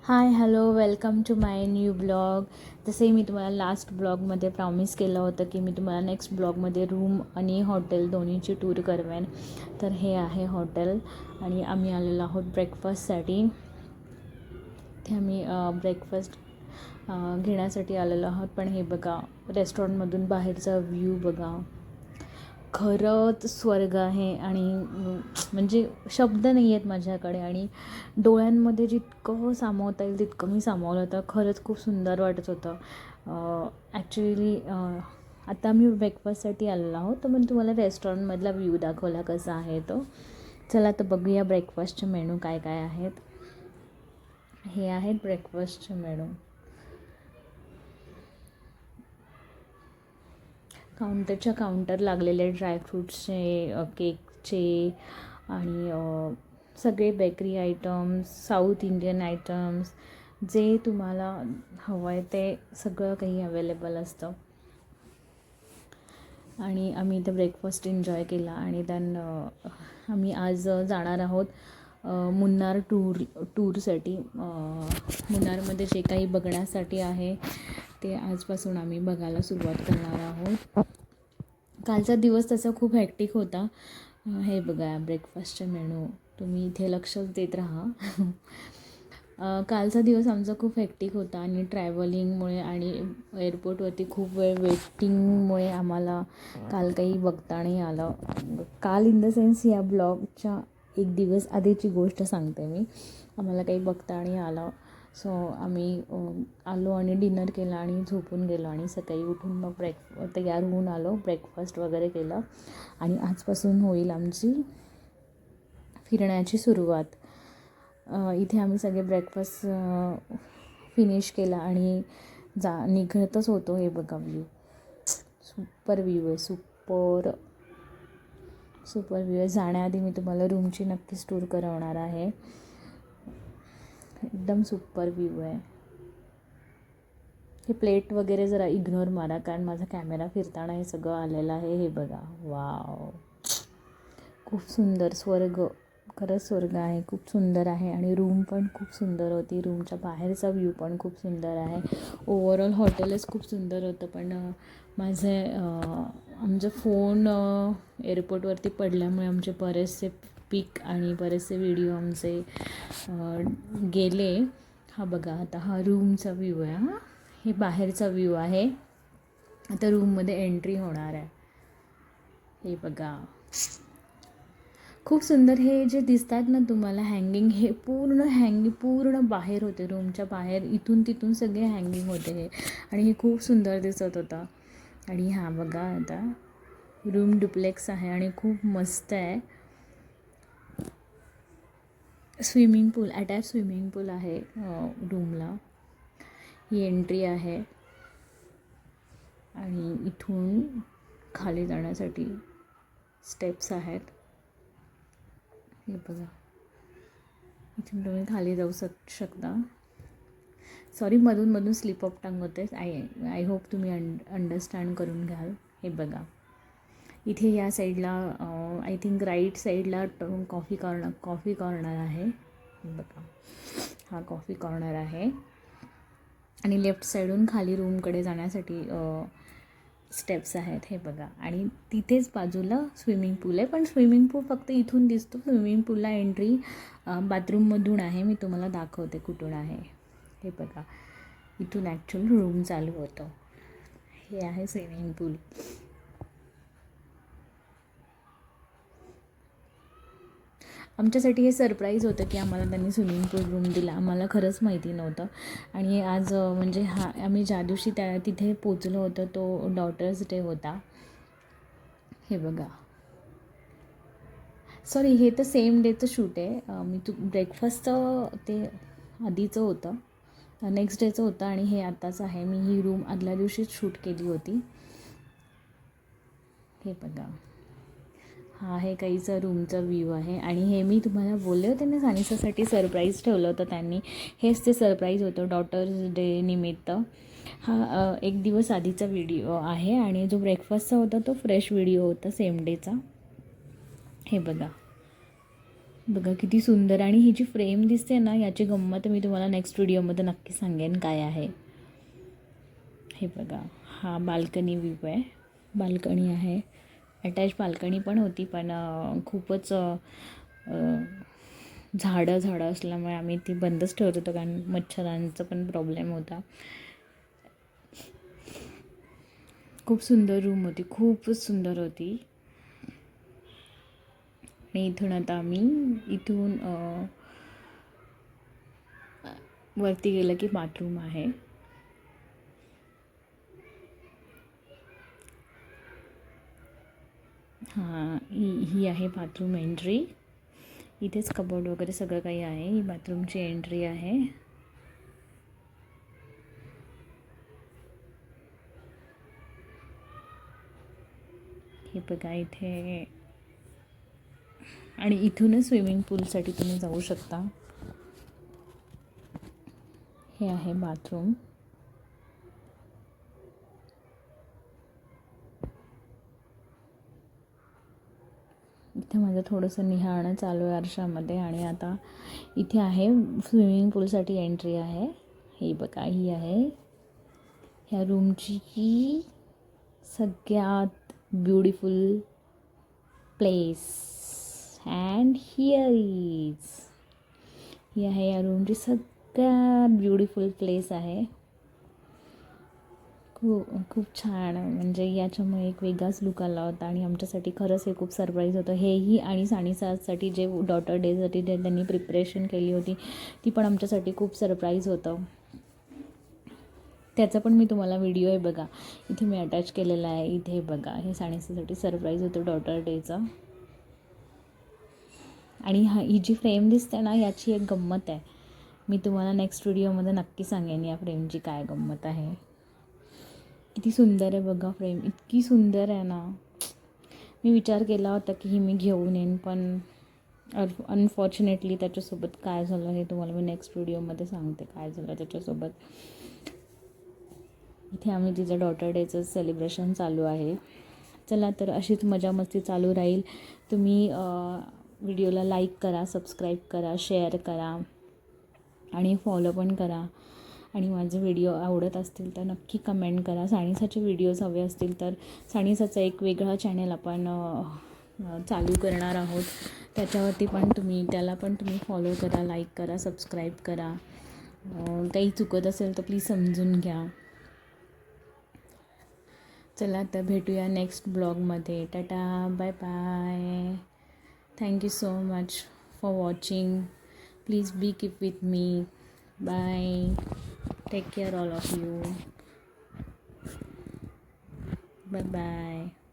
High hello welcome to my new blog. जसे मी तुम्हाला लास्ट ब्लॉगमध्ये प्रॉमिस केलं होतं की मी तुम्हाला नेक्स्ट ब्लॉगमध्ये रूम आणि हॉटेल दोन्हीची टूर करवेन. तर हे आहे हॉटेल आणि आम्ही आलेलो आहोत ब्रेकफास्टसाठी. इथे आम्ही ब्रेकफास्ट घेण्यासाठी आलेलो आहोत. पण हे बघा, रेस्टॉरंटमधून बाहेरचा व्ह्यू बघा, खरंच स्वर्ग आहे. आणि म्हणजे शब्द नाही आहेत माझ्याकडे, आणि डोळ्यांमध्ये जितकं सामावता येईल तितकं मी सामावलं होतं. खरंच खूप सुंदर वाटत होतं. ॲक्च्युली आता मी ब्रेकफास्टसाठी आलेलो आहोत, तर मी तुम्हाला रेस्टॉरंटमधला व्ह्यू दाखवला कसा आहे तो. चला तर बघूया ब्रेकफास्टचे मेनू काय काय आहेत. हे आहेत ब्रेकफास्टचे मेनू. काउंटरच्या काउंटर लागलेले ड्रायफ्रूट्सचे, केकचे आणि सगळे bakery items, south Indian items, जे तुम्हाला हवं आहे ते सगळं काही अवेलेबल असतं. आणि आम्ही इथं ब्रेकफास्ट एन्जॉय केला. आणि देन आम्ही आज जाणार आहोत मुन्नार टूरसाठी. मुन्नारमध्ये जे काही बघण्यासाठी आहे ते आजपासून आम्ही बघायला सुरुवात करणार आहोत. कालचा दिवस तसा खूप हॅक्टिक होता. हे बघा ब्रेकफास्टचे मेनू, तुम्ही इथे लक्षच देत राहा. कालचा दिवस आमचा खूप हॅक्टिक होता आणि ट्रॅव्हलिंगमुळे आणि एअरपोर्टवरती खूप वेळ वेटिंगमुळे आम्हाला काल काही बघता नाही आलं. काल इन द सेन्स या ब्लॉगच्या एक दिवस आधीची गोष्ट सांगते मी. आम्हाला काही बघता नाही आलं. सो आम्ही आलो आणि डिनर केला आणि झोपून गेलो. आणि सकाळी उठून मग तयार होऊन आलो, ब्रेकफास्ट वगैरे केलं. आणि आजपासून होईल आमची फिरण्याची सुरुवात. इथे आम्ही सगळे ब्रेकफास्ट फिनिश केला आणि निघतच होतो. हे बघा व्ह्यू, सुपर व्ह्यू आहे, सुपर व्ह्यू आहे. जाण्याआधी मी तुम्हाला रूमची नक्कीच टूर करवणार आहे. एकदम सुपर व्ह्यू आहे. हे प्लेट वगैरे जरा इग्नोर मारा, कारण माझा कॅमेरा फिरताना हे सगळं आलेलं आहे. हे बघा, वाव, खूप सुंदर, स्वर्ग, खरंच स्वर्ग आहे. खूप सुंदर आहे. आणि रूम पण खूप सुंदर होती. रूमच्या बाहेरचा व्ह्यू पण खूप सुंदर आहे. ओव्हरऑल हॉटेलच खूप सुंदर होतं. पण आमचा फोन एअरपोर्टवरती पडल्यामुळे आमचे बरेचसे पिक आणि बरेचसे व्हिडिओ आमचे गेले. हा बघा, आता हा रूमचा व्ह्यू आहे. हा, हे बाहेरचा व्ह्यू आहे. आता रूममध्ये एंट्री होणार आहे. हे बघा, खूप सुंदर. हे जे दिसतात ना तुम्हाला हँगिंग, हे पूर्ण बाहेर होते, रूमच्या बाहेर, इथून तिथून सगळे हँगिंग होते हे. आणि हे खूप सुंदर दिसत होतं. आणि हा बघा, आता रूम डुप्लेक्स आहे आणि खूप मस्त आहे. स्विमिंग पूल, अटॅच स्विमिंग पूल आहे रूमला. ही एंट्री आहे. आणि इथून खाली जाण्यासाठी स्टेप्स आहेत. हे बघा, इथून तुम्ही खाली जाऊ शकता. सॉरी, मधून स्लिप ऑफ टंग होते. आय होप तुम्ही अंडरस्टँड करून घ्याल. हे बघा, इथे या साईडला आय थिंक राईट साईडला कॉफी कॉर्नर आहे. हे बघा, हा कॉफी कॉर्नर आहे. आणि लेफ्ट साईडून खाली रूमकडे जाण्यासाठी स्टेप्स आहेत. हे बघा, आणि तिथेच बाजूला स्विमिंग पूल आहे. पण स्विमिंग पूल फक्त इथून दिसतो. स्विमिंग पूलला एंट्री बाथरूममधून आहे. मी तुम्हाला दाखवते कुठून आहे. हे बघा, इथून ॲक्च्युअल रूम चालू होतं. हे आहे स्विमिंग पूल. आमच्यासाठी हे सरप्राईज होतं की आम्हाला त्यांनी स्विमिंग पूल रूम दिला. आम्हाला खरंच माहिती नव्हतं. आणि आज म्हणजे आम्ही ज्या दिवशी तिथे पोचलो होतो तो डॉटर्स डे होता. हे बघा, सॉरी, हे तर सेम डेचं शूट आहे. मी ब्रेकफास्टचं ते आधीचं होतं, नेक्स्ट डेचं होतं. आणि हे आत्ताचं आहे. मी ही रूम आदल्या दिवशीच शूट केली होती. हे बघा, हा आहे काहीचा रूमचा व्ह्यू आहे. आणि हे मी तुम्हाला बोलले होते ना, सानिसासाठी सरप्राईज ठेवलं होतं त्यांनी. हेच ते सरप्राईज होतं डॉटर्स डे निमित्त. हा एक दिवस आधीचा व्हिडिओ आहे. आणि जो ब्रेकफास्टचा होता तो फ्रेश व्हिडिओ होता सेम डेचा. हे बघा, बघा किती सुंदर. आणि ही जी फ्रेम दिसते ना, याची गंमत मी तुम्हाला नेक्स्ट व्हिडिओमध्ये नक्की सांगेन काय आहे. हे बघा, हा बाल्कनी व्ह्यू आहे. बाल्कनी आहे, अटॅच बाल्कनी पण होती, पण खूपच झाडं असल्यामुळे आम्ही ती बंदच ठेवत होतो, कारण मच्छरांचा पण प्रॉब्लेम होता. खूप सुंदर रूम होती, खूपच सुंदर होती. आणि इथून आता आम्ही इथून वरती गेलं की बाथरूम आहे. हां, ही आहे बाथरूम एंट्री. इथेच कबोर्ड वगैरे सगळं काही आहे. ही बाथरूमची एंट्री आहे. हे बघा इथे. आणि इथूनच स्विमिंग पूलसाठी तुम्ही जाऊ शकता. हे आहे बाथरूम. इथे माझं थोडंसं निहाळणं चालू आहे आरशामध्ये. आणि आता इथे आहे स्विमिंग पूलसाठी एंट्री आहे. हे बघा, ही आहे ह्या रूमची ही सगळ्यात beautiful place. And here is, ही आहे या रूमची सगळ्यात ब्युटिफुल प्लेस आहे. खूप छान, म्हणजे याच्यामुळे एक वेगळाच लुक आला होता. आणि आमच्यासाठी खरंच हे खूप सरप्राईज होतं. हेही आणि सानिसासाठी जे डॉटर डेसाठी जे त्यांनी प्रिपरेशन केली होती, ती पण आमच्यासाठी खूप सरप्राईज होतं. त्याचा पण मी तुम्हाला व्हिडिओ आहे बघा, इथे मी अटॅच केलेला आहे. इथे बघा, हे सानिसासाठी सरप्राईज होतं डॉटर डेचं. आणि ही जी फ्रेम दिसते ना, याची एक गंमत आहे. मी तुम्हाला नेक्स्ट व्हिडिओमध्ये नक्की सांगेन या फ्रेमची काय गंमत आहे. किती सुंदर आहे बघा फ्रेम, इतकी सुंदर आहे ना. मी विचार केला होता की ही मी घेऊन येईन, पण अनफॉर्च्युनेटली त्याच्यासोबत काय झालं हे तुम्हाला मी नेक्स्ट व्हिडिओमध्ये सांगते काय झालं त्याच्यासोबत. इथे आम्ही तिचं डॉटर डेचं सेलिब्रेशन चालू आहे. चला तर अशीच मजा मस्ती चालू राहील. तुम्ही व्हिडिओला लाईक करा, सबस्क्राईब करा, शेअर करा आणि फॉलो पण करा. आणि माझे व्हिडिओ आवडत असतील तर नक्की कमेंट करा. सानिसाचे व्हिडिओज हवे असतील तर सानिसाचा एक वेगळा चॅनल आपण चालू करणार आहोत. त्याच्यावरती पण त्याला पण तुम्ही फॉलो करा, लाईक करा, सबस्क्राईब करा. काही चुकत असेल तर प्लीज समजून घ्या. चला तर भेटूया नेक्स्ट ब्लॉगमध्ये. Tata, bye bye. Thank you so much for watching. Please be keep with me. Bye. Take care all of you. Bye bye.